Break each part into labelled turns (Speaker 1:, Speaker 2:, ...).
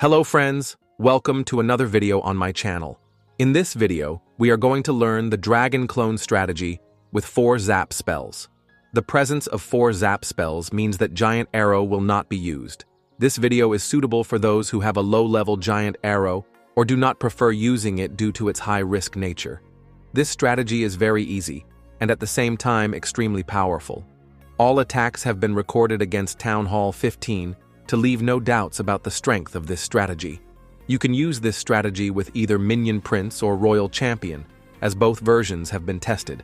Speaker 1: Hello friends, welcome to another video on my channel. In this video, we are going to learn the dragon clone strategy with 4 Zap Spells. The presence of 4 Zap Spells means that Giant Arrow will not be used. This video is suitable for those who have a low-level Giant Arrow or do not prefer using it due to its high-risk nature. This strategy is very easy, and at the same time extremely powerful. All attacks have been recorded against Town Hall 15 to leave no doubts about the strength of this strategy. You can use this strategy with either Minion Prince or Royal Champion, as both versions have been tested.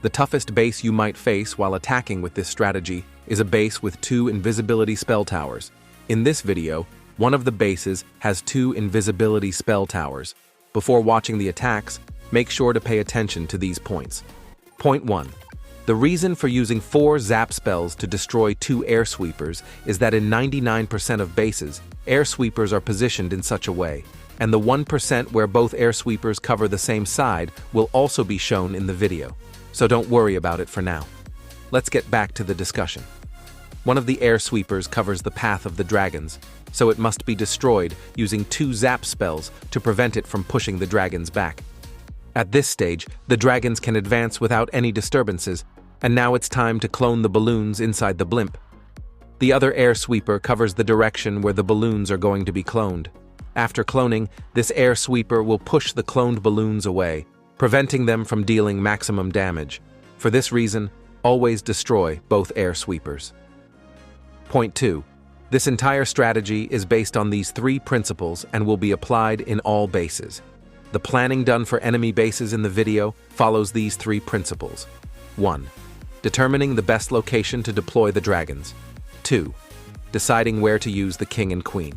Speaker 1: The toughest base you might face while attacking with this strategy is a base with 2 invisibility spell towers. In this video, one of the bases has 2 invisibility spell towers. Before watching the attacks, make sure to pay attention to these points. Point 1. The reason for using 4 Zap Spells to destroy 2 air sweepers is that in 99% of bases, air sweepers are positioned in such a way, and the 1% where both air sweepers cover the same side will also be shown in the video, so don't worry about it for now. Let's get back to the discussion. One of the air sweepers covers the path of the dragons, so it must be destroyed using 2 Zap Spells to prevent it from pushing the dragons back. At this stage, the dragons can advance without any disturbances, and now it's time to clone the balloons inside the blimp. The other air sweeper covers the direction where the balloons are going to be cloned. After cloning, this air sweeper will push the cloned balloons away, preventing them from dealing maximum damage. For this reason, always destroy both air sweepers. Point 2. This entire strategy is based on these 3 principles and will be applied in all bases. The planning done for enemy bases in the video follows these 3 principles. 1. Determining the best location to deploy the dragons. 2. Deciding where to use the king and queen.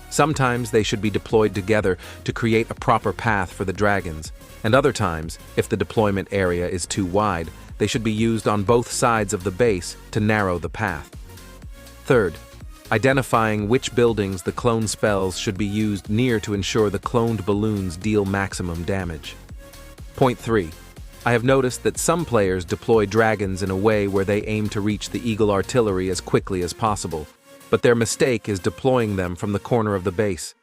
Speaker 1: Sometimes they should be deployed together to create a proper path for the dragons, and other times, if the deployment area is too wide, they should be used on both sides of the base to narrow the path. 3rd, identifying which buildings the clone spells should be used near to ensure the cloned balloons deal maximum damage. Point 3. I have noticed that some players deploy dragons in a way where they aim to reach the eagle artillery as quickly as possible, but their mistake is deploying them from the corner of the base.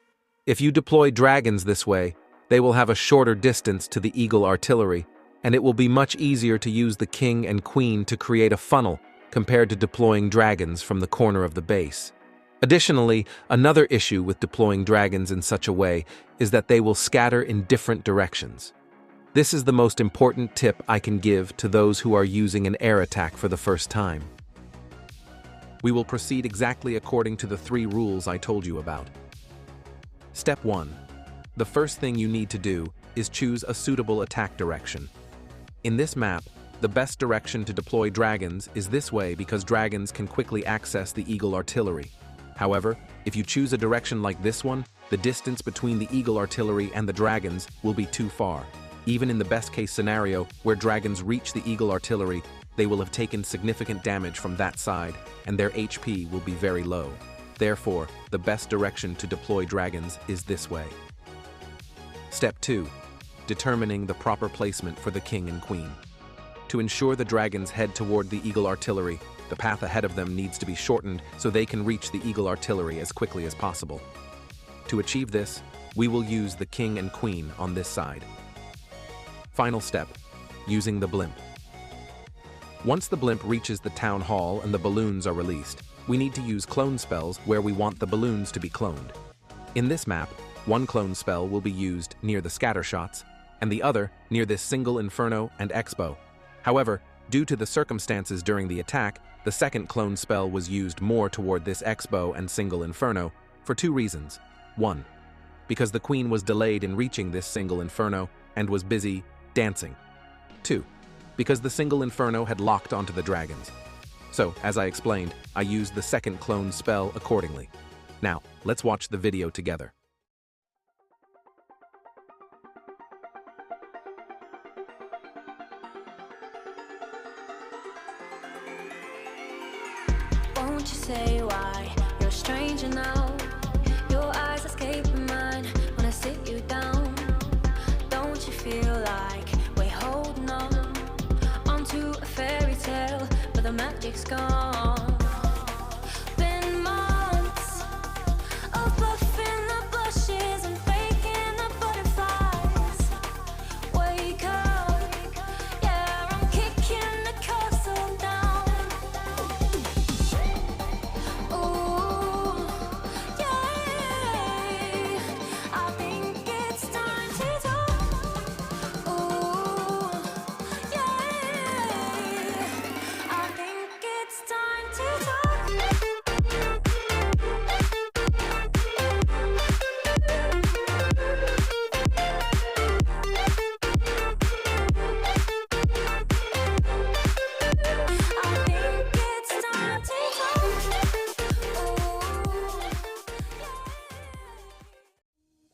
Speaker 1: If you deploy dragons this way, they will have a shorter distance to the eagle artillery, and it will be much easier to use the king and queen to create a funnel compared to deploying dragons from the corner of the base. Additionally, another issue with deploying dragons in such a way is that they will scatter in different directions. This is the most important tip I can give to those who are using an air attack for the first time. We will proceed exactly according to the 3 rules I told you about. Step 1. The first thing you need to do is choose a suitable attack direction. In this map, the best direction to deploy dragons is this way because dragons can quickly access the eagle artillery. However, if you choose a direction like this one, the distance between the eagle artillery and the dragons will be too far. Even in the best-case scenario, where dragons reach the eagle artillery, they will have taken significant damage from that side, and their HP will be very low. Therefore, the best direction to deploy dragons is this way. Step 2. Determining the proper placement for the king and queen. To ensure the dragons head toward the eagle artillery, the path ahead of them needs to be shortened so they can reach the eagle artillery as quickly as possible. To achieve this, we will use the king and queen on this side. Final step, using the blimp. Once the blimp reaches the town hall and the balloons are released, we need to use clone spells where we want the balloons to be cloned. In this map, one clone spell will be used near the scatter shots, and the other near this single inferno and expo. However, due to the circumstances during the attack, the second clone spell was used more toward this expo and single inferno for 2 reasons. 1. Because the queen was delayed in reaching this single inferno and was busy dancing. 2. Because the single inferno had locked onto the dragons. So, as I explained, I used the second clone spell accordingly. Now, let's watch the video together.
Speaker 2: Won't you say why you're a stranger now? Your eyes escaping mine when I sit you down. Don't you feel like we're holding on onto a fairy tale, but the magic's gone? Been months of buffing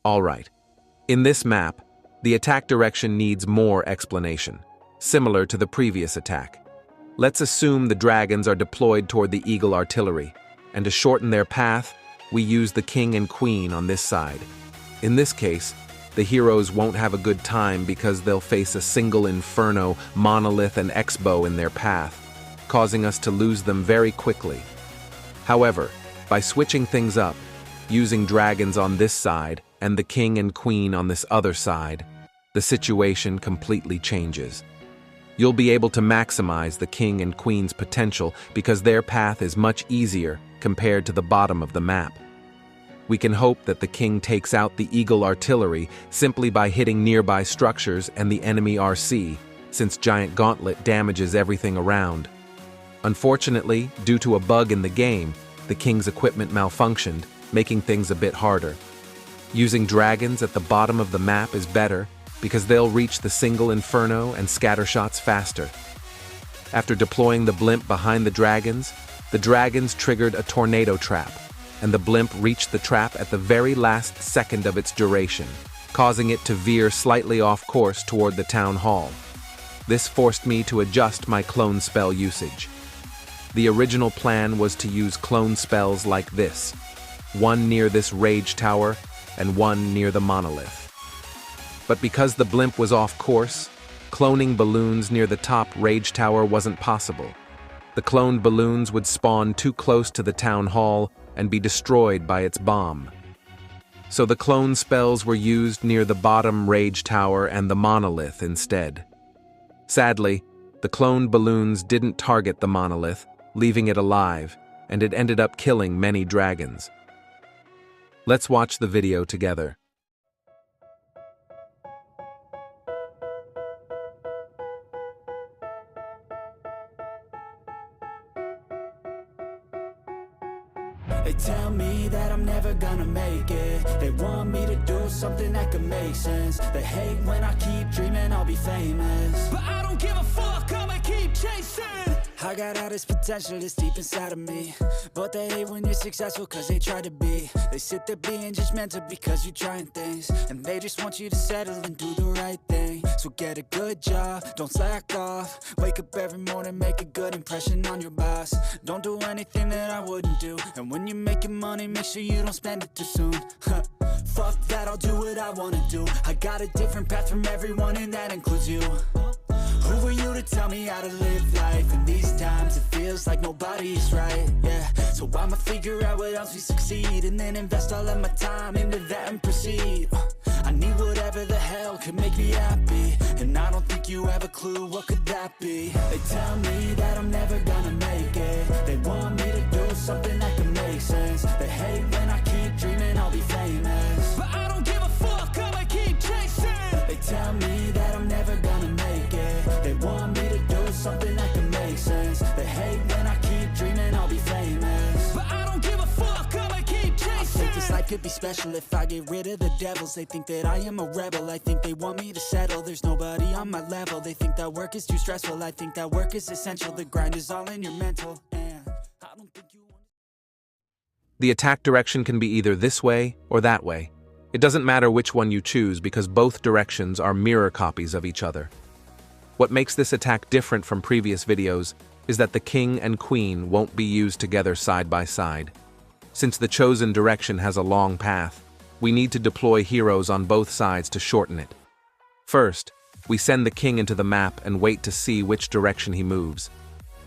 Speaker 1: Alright. In this map, the attack direction needs more explanation, similar to the previous attack. Let's assume the dragons are deployed toward the eagle artillery, and to shorten their path, we use the king and queen on this side. In this case, the heroes won't have a good time because they'll face a single inferno, monolith, and X-bow in their path, causing us to lose them very quickly. However, by switching things up, using dragons on this side and the king and queen on this other side, the situation completely changes. You'll be able to maximize the king and queen's potential because their path is much easier compared to the bottom of the map. We can hope that the king takes out the eagle artillery simply by hitting nearby structures and the enemy RC, since Giant Gauntlet damages everything around. Unfortunately, due to a bug in the game, the king's equipment malfunctioned, making things a bit harder. Using dragons at the bottom of the map is better because they'll reach the single inferno and scatter shots faster. After deploying the blimp behind the dragons triggered a tornado trap, and the blimp reached the trap at the very last second of its duration, causing it to veer slightly off course toward the town hall. This forced me to adjust my clone spell usage. The original plan was to use clone spells like this, one near this rage tower and one near the monolith. But because the blimp was off course, cloning balloons near the top rage tower wasn't possible. The cloned balloons would spawn too close to the town hall and be destroyed by its bomb. So the clone spells were used near the bottom rage tower and the monolith instead. Sadly, the cloned balloons didn't target the monolith, leaving it alive, and it ended up killing many dragons. Let's watch the video together.
Speaker 3: They tell me that I'm never gonna make it. They want me to do something that could make sense. They hate when I keep dreaming I'll be famous, but I don't give a fuck, I'ma keep chasing. I got all this potential that's deep inside of me, but they hate when you're successful cause they try to be. They sit there being judgmental because you're trying things, and they just want you to settle and do the right thing. So get a good job, don't slack off. Wake up every morning, make a good impression on your boss. Don't do anything that I wouldn't do, and when you're making money, make sure you don't spend it too soon. Fuck that, I'll do what I wanna do. I got a different path from everyone, and that includes you. Who are you to tell me how to live life? In these times it feels like nobody's right, yeah. So I'ma figure out what else we succeed, and then invest all of my time into that and proceed. I need whatever the hell could make me happy, and I don't think you have a clue what could that be. They tell me that I'm never gonna make it. They want me to do something that can make sense. They hate when I keep dreaming I'll be famous, but I don't give a fuck, I'ma keep chasing. They tell me that I'm never gonna make it. They want me to do something that can make sense. They hate when I keep dreaming I'll be famous, but I don't give a fuck, I'ma keep chasing. I think this life could be special if I get rid of the devils. They think that I am a rebel, I think they want me to settle. There's nobody on my level. They think that work is too stressful, I think that work is essential. The grind is all in your mental, and I don't think you...
Speaker 1: The attack direction can be either this way or that way. It doesn't matter which one you choose because both directions are mirror copies of each other. What makes this attack different from previous videos is that the king and queen won't be used together side by side. Since the chosen direction has a long path, we need to deploy heroes on both sides to shorten it. First, we send the king into the map and wait to see which direction he moves.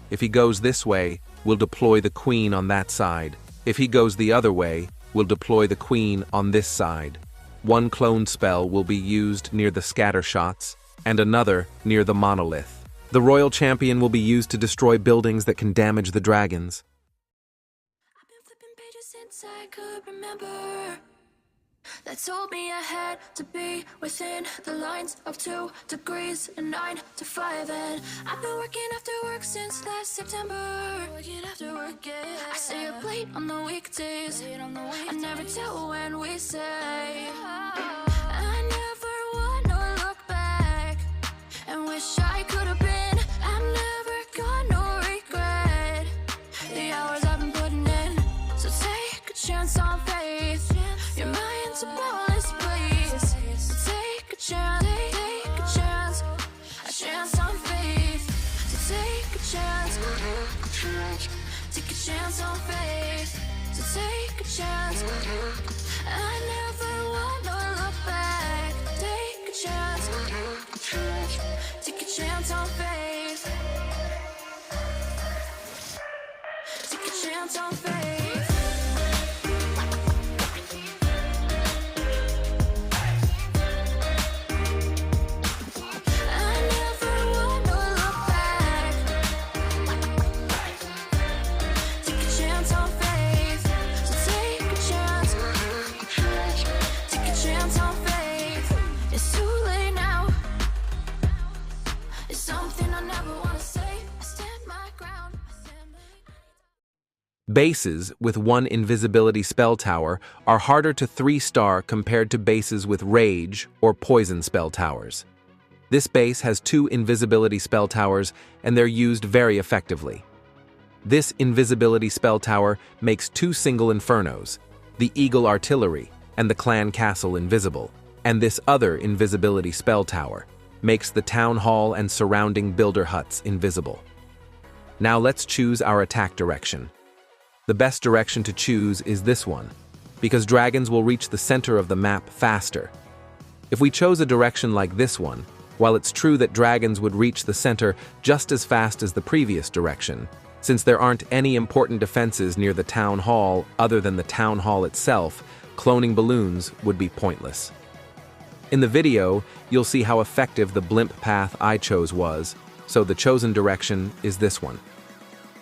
Speaker 1: If he goes this way, we'll deploy the queen on that side. If he goes the other way, we'll deploy the queen on this side. One clone spell will be used near the scatter shots, and another near the monolith. The royal champion will be used to destroy buildings that can damage the dragons.
Speaker 2: I've been flipping pages since I could remember. That told me I had to be within the lines of 2 degrees and 9 to 5. And I've been working after work since last September. Working after work, yeah. I stay up late on the weekdays. I never tell when we say. I never wanna look back and wish I could have been. I'm never gonna regret the hours I've been putting in. So take a chance on faith. Your mind's a ballast, I never wanna look back. Take a chance. Take a chance on faith. Take a chance on faith. I never wanna look back. Take a chance on faith. So take a chance. Take a chance on faith. It's too late now. It's something I never wanna say. I stand my ground.
Speaker 1: Bases with 1 invisibility spell tower are harder to 3-star compared to bases with rage or poison spell towers. This base has 2 invisibility spell towers and they're used very effectively. This invisibility spell tower makes 2 single infernos, the Eagle Artillery and the Clan Castle invisible, and this other invisibility spell tower makes the Town Hall and surrounding builder huts invisible. Now let's choose our attack direction. The best direction to choose is this one, because dragons will reach the center of the map faster. If we chose a direction like this one, while it's true that dragons would reach the center just as fast as the previous direction, since there aren't any important defenses near the town hall other than the town hall itself, cloning balloons would be pointless. In the video, you'll see how effective the blimp path I chose was, so the chosen direction is this one.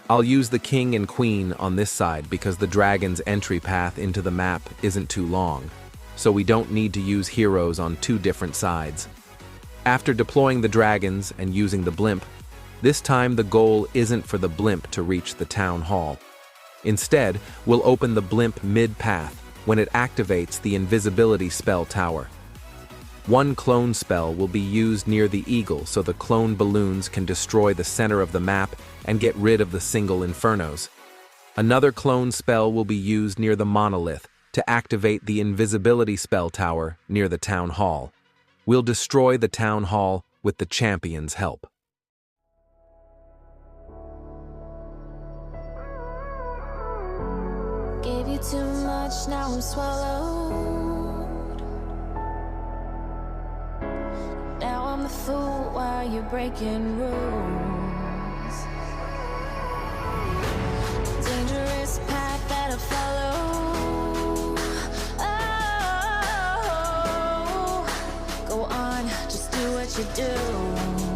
Speaker 1: I'll use the king and queen on this side because the dragon's entry path into the map isn't too long, so we don't need to use heroes on 2 different sides. After deploying the dragons and using the blimp, this time the goal isn't for the blimp to reach the town hall. Instead, we'll open the blimp mid-path when it activates the invisibility spell tower. 1 clone spell will be used near the eagle so the clone balloons can destroy the center of the map and get rid of the single infernos. Another clone spell will be used near the monolith to activate the invisibility spell tower near the town hall. We'll destroy the town hall with the champion's help.
Speaker 2: Gave you too much, now I'm swallowed. Now I'm the fool while you're breaking rules. Dangerous path that I follow. Oh, go on, just do what you do.